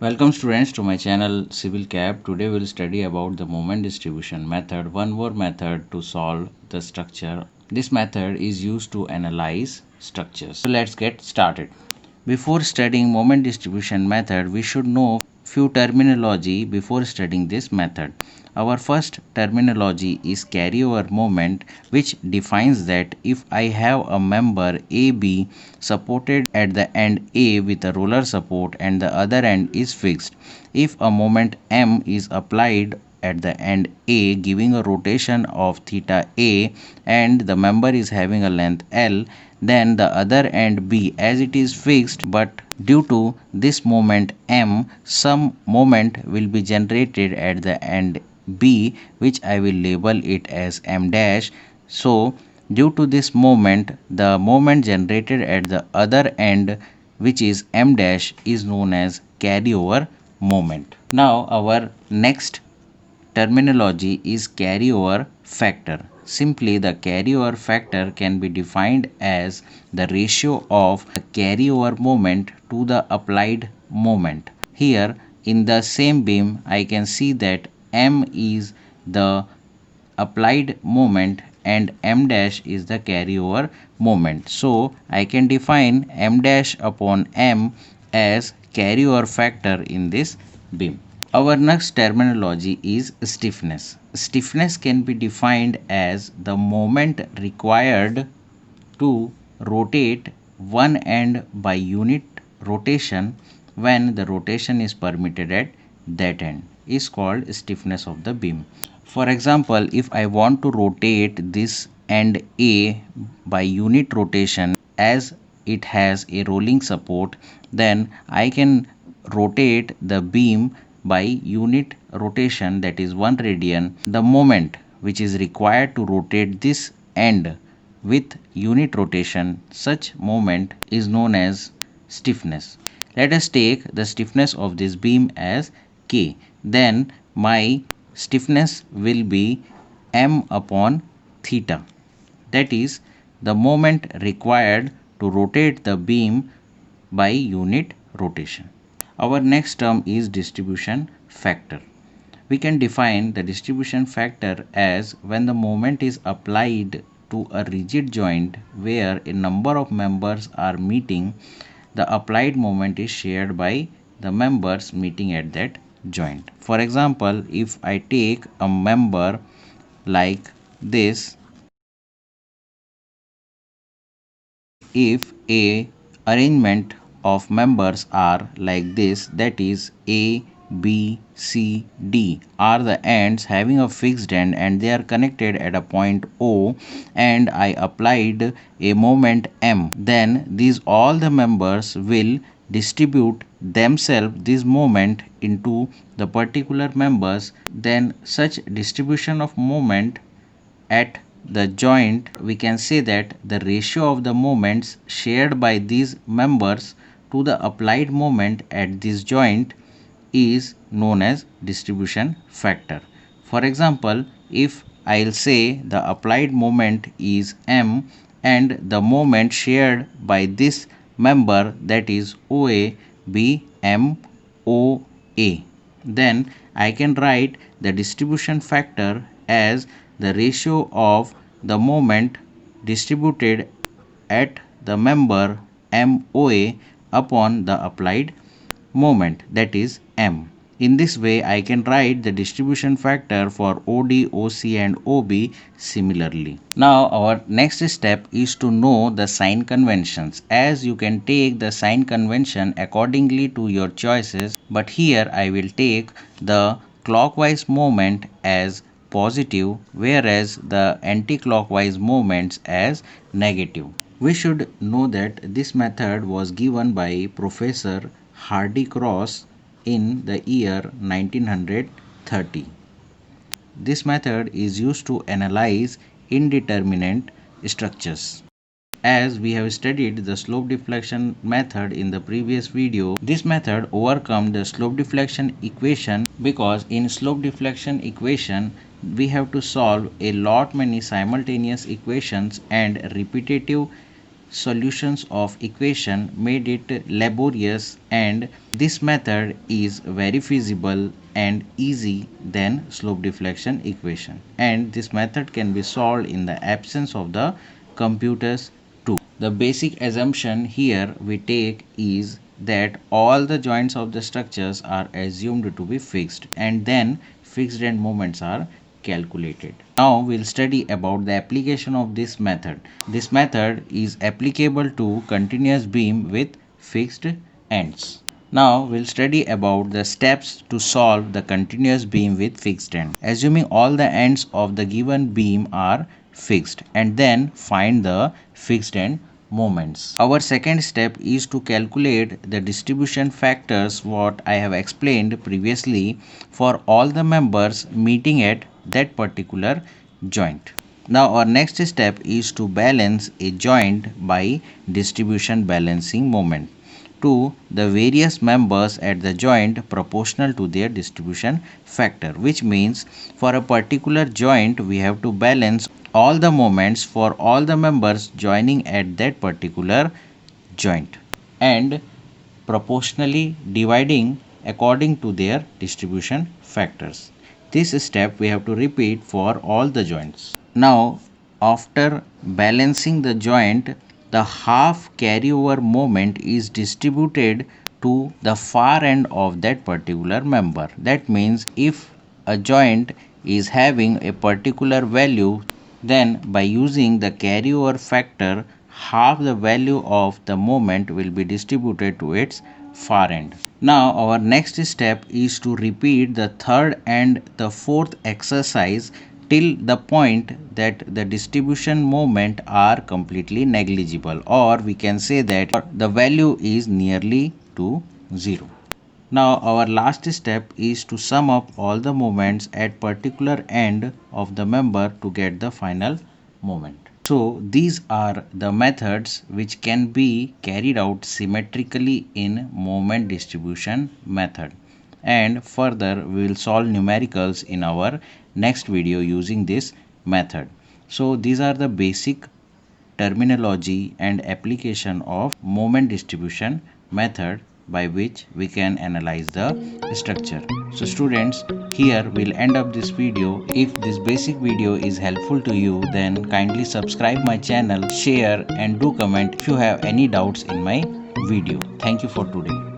Welcome students to my channel Civil Cap. Today we'll study about the moment distribution method, one more method to solve the structure. This method is used to analyze structures. So let's get started. Before studying moment distribution method, we should know few terminology before studying this method. Our first terminology is carryover moment, which defines that if I have a member AB supported at the end A with a roller support and the other end is fixed, if a moment M is applied at the end A giving a rotation of theta A and the member is having a length L, then the other end B as it is fixed, but due to this moment M, some moment will be generated at the end B, which I will label it as M dash. So due to this moment, the moment generated at the other end, which is M dash, is known as carryover moment. Now our next terminology is carryover factor. Simply, the carryover factor can be defined as the ratio of the carryover moment to the applied moment. Here, in the same beam, I can see that M is the applied moment and M dash is the carryover moment. So, I can define M dash upon M as carryover factor in this beam. Our next terminology is stiffness. Stiffness can be defined as the moment required to rotate one end by unit rotation when the rotation is permitted at that end is called stiffness of the beam. For example, if I want to rotate this end A by unit rotation as it has a rolling support, then I can rotate the beam by unit rotation, that is 1 radian. The moment which is required to rotate this end with unit rotation, such moment is known as stiffness. Let us take the stiffness of this beam as K. Then my stiffness will be M upon theta. That is the moment required to rotate the beam by unit rotation. Our next term is distribution factor. We can define the distribution factor as when the moment is applied to a rigid joint where a number of members are meeting, the applied moment is shared by the members meeting at that joint. For example, if I take a member like this, if a arrangement of members are like this, that is A, B, C, D are the ends having a fixed end and they are connected at a point O, and I applied a moment M, then these all the members will distribute themselves this moment into the particular members. Then such distribution of moment at the joint, we can say that the ratio of the moments shared by these members to the applied moment at this joint is known as distribution factor. For example, if I'll say the applied moment is M and the moment shared by this member, that is OA, be M O A, then I can write the distribution factor as the ratio of the moment distributed at the member MOA upon the applied moment, that is M. In this way, I can write the distribution factor for OD, OC and OB similarly. Now, our next step is to know the sign conventions, as you can take the sign convention accordingly to your choices, but here I will take the clockwise moment as positive, whereas the anti-clockwise moments as negative. We should know that this method was given by Professor Hardy Cross in the year 1930. This method is used to analyze indeterminate structures. As we have studied the slope deflection method in the previous video, this method overcomes the slope deflection equation, because in slope deflection equation we have to solve a lot many simultaneous equations and repetitive solutions of equation made it laborious, and this method is very feasible and easy than slope deflection equation, and this method can be solved in the absence of the computers too. The basic assumption here we take is that all the joints of the structures are assumed to be fixed, and then fixed end moments are calculated. Now we'll study about the application of this method. This method is applicable to continuous beam with fixed ends. Now we'll study about the steps to solve the continuous beam with fixed end. Assuming all the ends of the given beam are fixed, and then find the fixed end moments. Our second step is to calculate the distribution factors what I have explained previously for all the members meeting at that particular joint. Now our next step is to balance a joint by distribution balancing moment to the various members at the joint proportional to their distribution factor, which means for a particular joint we have to balance all the moments for all the members joining at that particular joint and proportionally dividing according to their distribution factors. This step we have to repeat for all the joints. Now after balancing the joint, the half carryover moment is distributed to the far end of that particular member. That means if a joint is having a particular value, then by using the carryover factor, half the value of the moment will be distributed to its far end. Now our next step is to repeat the third and the fourth exercise till the point that the distribution moment are completely negligible, or we can say that the value is nearly to 0. Now our last step is to sum up all the moments at particular end of the member to get the final moment. So these are the methods which can be carried out symmetrically in moment distribution method, and further we will solve numericals in our next video using this method. So these are the basic terminology and application of moment distribution method by which we can analyze the structure. So students, here we'll end up this video. If this basic video is helpful to you, then kindly subscribe my channel, share and do comment if you have any doubts in my video. Thank you for today.